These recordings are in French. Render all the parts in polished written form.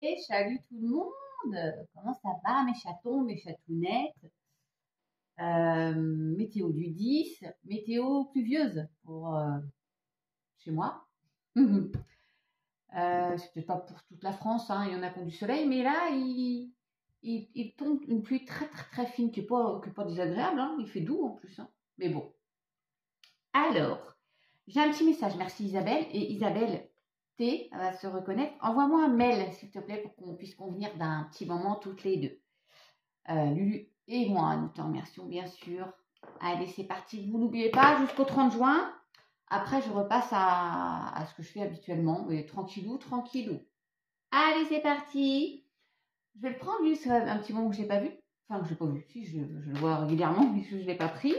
Et salut tout le monde! Comment ça va mes chatons, mes chatounettes? Météo du 10, météo pluvieuse pour chez moi. C'est peut-être pas pour toute la France, hein, il y en a qui ont du soleil, mais là, il tombe une pluie très très très fine qui est pas désagréable, hein, il fait doux en plus. Hein. Mais bon. Alors, j'ai un petit message, merci Isabelle. Et Isabelle T va se reconnaître. Envoie-moi un mail, s'il te plaît, pour qu'on puisse convenir d'un petit moment toutes les deux. Lulu et moi, nous t'en remercions bien sûr. Allez, c'est parti. Vous n'oubliez pas, jusqu'au 30 juin. Après, je repasse à ce que je fais habituellement. Mais tranquillou, tranquillou. Allez, c'est parti. Je vais le prendre, lui, c'est un petit moment que je n'ai pas vu. Enfin, que je n'ai pas vu. Si, je le vois régulièrement, mais je ne l'ai pas pris.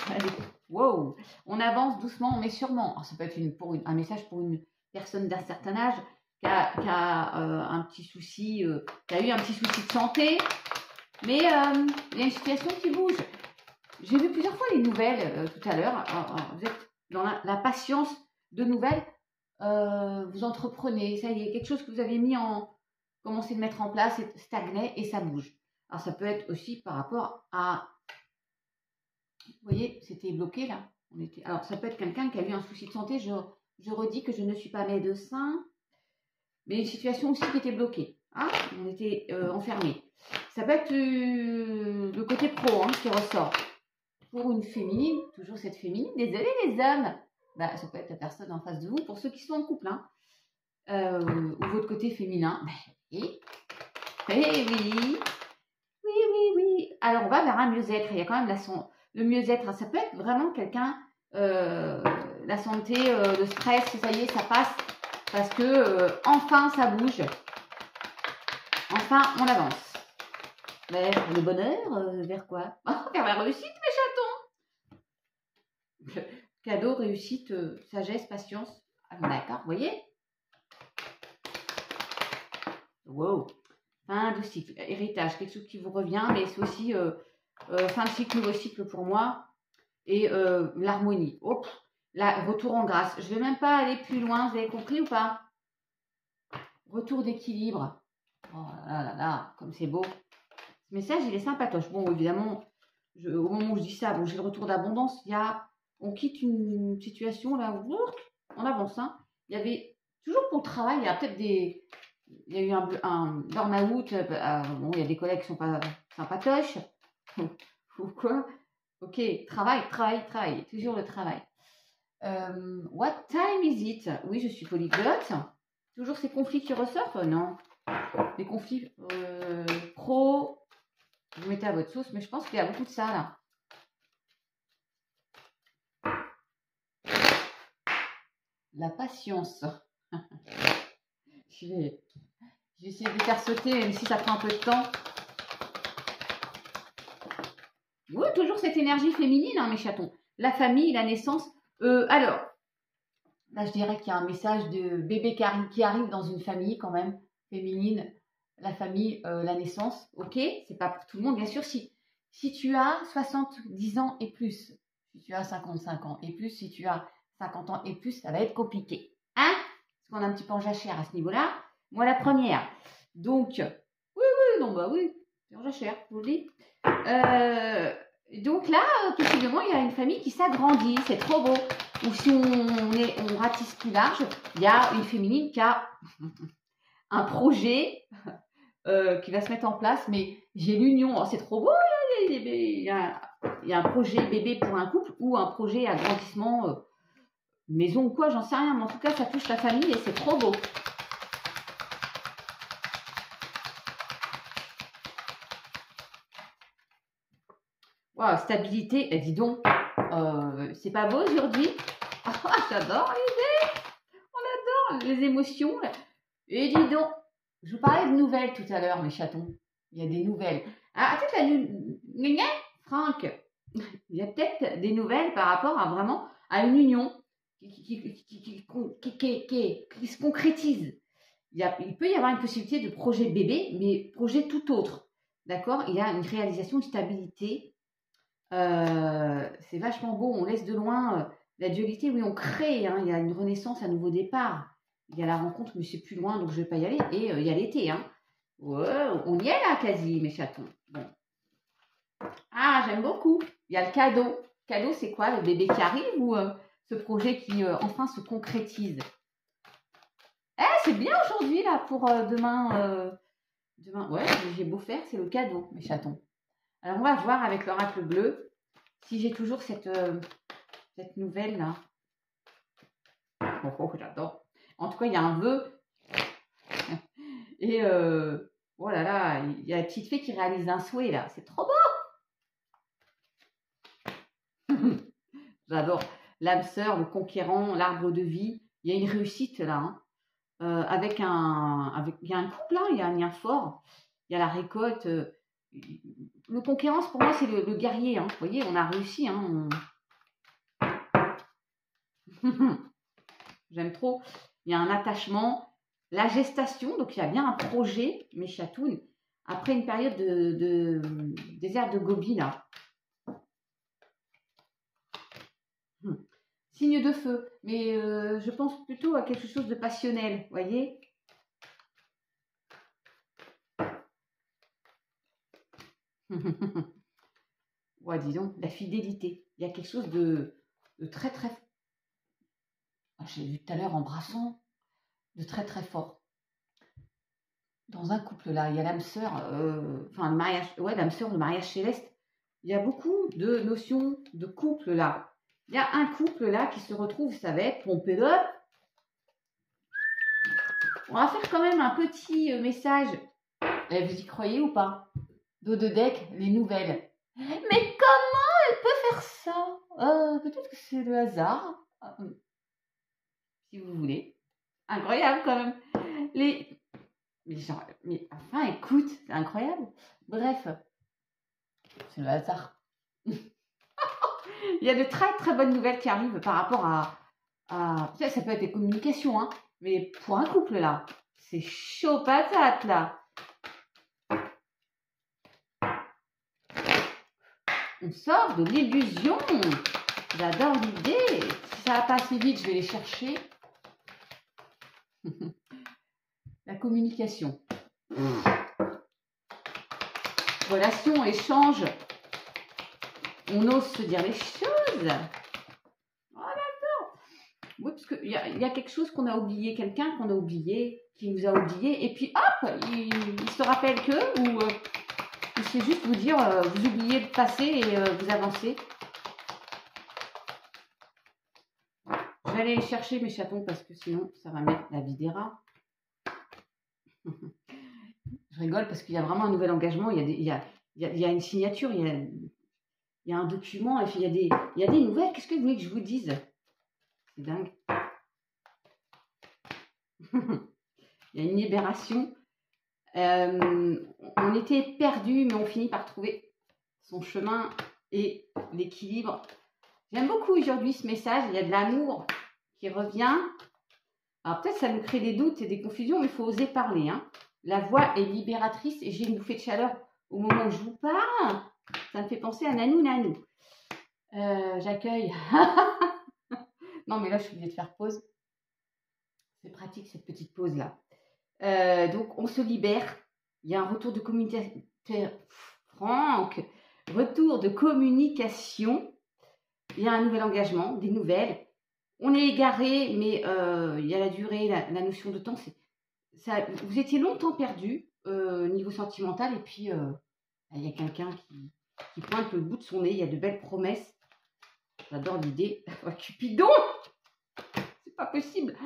Allez, wow. On avance doucement, mais sûrement. Alors, ça peut être un message pour une personne d'un certain âge qui a un petit souci, qui a eu un petit souci de santé, mais il y a une situation qui bouge. J'ai vu plusieurs fois les nouvelles tout à l'heure. Vous êtes dans la patience de nouvelles. Vous entreprenez, ça y est, quelque chose que vous avez commencé de mettre en place, stagnait et ça bouge. Alors ça peut être aussi par rapport à, vous voyez, c'était bloqué là. Alors ça peut être quelqu'un qui a eu un souci de santé. Je redis que je ne suis pas médecin, mais une situation aussi qui était bloquée. Hein, on était enfermés. Ça peut être le côté pro qui ressort. Pour une féminine, toujours cette féminine, désolé les hommes, bah, ça peut être la personne en face de vous, pour ceux qui sont en couple, ou votre côté féminin. Et oui, oui. Alors on va vers un mieux-être, il y a quand même le mieux-être, ça peut être vraiment quelqu'un, la santé, le stress, ça y est, ça passe, parce que enfin ça bouge, enfin on avance. Vers le bonheur, vers quoi? Vers la réussite, mes chatons. Cadeau, réussite, sagesse, patience. Ah, d'accord, vous voyez? Wow. Fin de cycle, héritage, quelque chose qui vous revient, mais c'est aussi fin de cycle, nouveau cycle pour moi. Et l'harmonie. Hop, là, retour en grâce. Je ne vais même pas aller plus loin, vous avez compris ou pas? Retour d'équilibre. Oh là là là, comme c'est beau. Ce message, il est sympatoche. Bon, évidemment, au moment où je dis ça, bon, j'ai le retour d'abondance. On quitte une situation là où on avance. Hein. Il y avait toujours pour le travail, il y a peut-être il y a eu un burn-out. Bon, il y a des collègues qui sont pas sympatoches ou quoi. Ok, travail, toujours le travail. What time is it? Oui, je suis polyglotte. Toujours ces conflits qui ressortent? Non. Les conflits pro, vous mettez à votre sauce, mais je pense qu'il y a beaucoup de ça là. La patience. Je vais essayer de faire sauter, même si ça prend un peu de temps. Oui, toujours cette énergie féminine, hein, mes chatons. La famille, la naissance. Alors, là, je dirais qu'il y a un message de bébé qui arrive dans une famille quand même, féminine. La famille, la naissance, ok, c'est pas pour tout le monde, bien sûr. Si tu as 70 ans et plus, si tu as 55 ans et plus, si tu as 50 ans et plus, ça va être compliqué. Hein? Parce qu'on a un petit peu en jachère à ce niveau-là. Moi, la première. Donc, oui, non, bah oui, c'est en jachère, je vous le dis. Donc là, possiblement, il y a une famille qui s'agrandit, c'est trop beau. Ou si on ratisse plus large, il y a une féminine qui a un projet qui va se mettre en place, mais j'ai l'union, oh, c'est trop beau, il y a un projet bébé pour un couple ou un projet agrandissement maison ou quoi, j'en sais rien, mais en tout cas ça touche la famille et c'est trop beau. Wow, stabilité, dis donc, c'est pas beau aujourd'hui? J'adore l'idée, on adore les émotions. Et dis donc, je vous parlais de nouvelles tout à l'heure, mes chatons. Il y a des nouvelles. Ah, peut-être Franck, il y a peut-être des nouvelles par rapport à vraiment à une union qui se concrétise. Il peut y avoir une possibilité de projet bébé, mais projet tout autre. D'accord? Il y a une réalisation, une stabilité. C'est vachement beau. On laisse de loin La dualité, oui, on crée, hein, il y a une renaissance, un nouveau départ. Il y a la rencontre, mais c'est plus loin, donc je ne vais pas y aller. Et il y a l'été, hein. Ouais, on y est là, quasi, mes chatons. Bon. Ah, j'aime beaucoup. Il y a le cadeau. Le cadeau, c'est quoi? Le bébé qui arrive ou ce projet qui enfin se concrétise? Eh, c'est bien aujourd'hui, là, pour demain. Demain, ouais, j'ai beau faire, c'est le cadeau, mes chatons. Alors, on va voir avec l'oracle bleu si j'ai toujours cette nouvelle-là. Oh, oh, j'adore. En tout cas, il y a un vœu. Et oh là là, il y a la petite fée qui réalise un souhait, là. C'est trop beau. J'adore. L'âme sœur, le conquérant, l'arbre de vie. Il y a une réussite, là. Hein. Il y a un couple, là, il y a un lien fort. Il y a la récolte. Le conquérant, pour moi, c'est le guerrier. Hein. Vous voyez, on a réussi. Hein. J'aime trop. Il y a un attachement. La gestation, donc il y a bien un projet, mes chatounes, après une période de désert de Gobi, là. Signe de feu, mais je pense plutôt à quelque chose de passionnel, vous voyez. Ouais, disons, la fidélité. Il y a quelque chose de très, très... J'ai vu tout à l'heure embrassant, de très, très fort. Dans un couple, là, il y a l'âme sœur, enfin, le mariage, ouais, l'âme sœur, le mariage céleste. Il y a beaucoup de notions de couple, là. Il y a un couple, là, qui se retrouve, ça va être pompé d'op. On va faire quand même un petit message. Vous y croyez ou pas? Dos de deck, les nouvelles. Mais comment elle peut faire ça? Peut-être que c'est le hasard. Si vous voulez. Incroyable quand même. Mais enfin, écoute, c'est incroyable. Bref, c'est le hasard. Il y a de très très bonnes nouvelles qui arrivent par rapport à ça peut être des communications, hein, mais pour un couple là, c'est chaud patate là. On sort de l'illusion. J'adore l'idée. Si ça va pas assez vite, je vais les chercher. La communication. Relation, échange. On ose se dire les choses. Oh d'accord. Oui, parce qu'il y a quelque chose qu'on a oublié, quelqu'un qu'on a oublié, qui nous a oublié, et puis hop, il se rappelle que, ou il sait juste vous dire, vous oubliez le passé et vous avancez. Je vais aller les chercher mes chatons parce que sinon ça va mettre la vie des rats. Je rigole parce qu'il y a vraiment un nouvel engagement, il y a une signature, il y a un document, et puis il y a des nouvelles. Qu'est-ce que vous voulez que je vous dise? C'est dingue. Il y a une libération. On était perdus, mais on finit par trouver son chemin et l'équilibre. J'aime beaucoup aujourd'hui ce message. Il y a de l'amour qui revient. Alors peut-être ça nous crée des doutes et des confusions, mais il faut oser parler. Hein. La voix est libératrice et j'ai une bouffée de chaleur au moment où je vous parle. Ça me fait penser à Nanou Nanou. J'accueille. Non, mais là, je suis obligée de faire pause. C'est pratique, cette petite pause-là. Donc, on se libère. Il y a un retour de communication. Franck, retour de communication. Il y a un nouvel engagement, des nouvelles. On est égaré, mais il y a la durée, la notion de temps. Vous étiez longtemps perdu niveau sentimental, et puis il y a quelqu'un qui pointe le bout de son nez. Il y a de belles promesses. J'adore l'idée. Oh, Cupidon! C'est pas possible.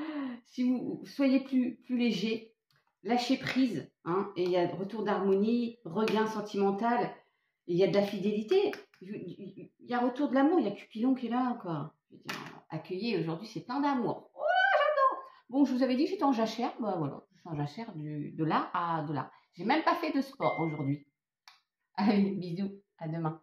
Si vous soyez plus léger, lâchez prise. Hein, et il y a retour d'harmonie, regain sentimental. Et il y a de la fidélité. Il y a retour de l'amour. Il y a Cupidon qui est là, quoi. Je veux dire, accueillir aujourd'hui, c'est plein d'amour. Oh, j'adore! Bon, je vous avais dit que j'étais en jachère. Bah voilà, je suis en jachère de là à de là. J'ai même pas fait de sport aujourd'hui. Allez, bisous. À demain.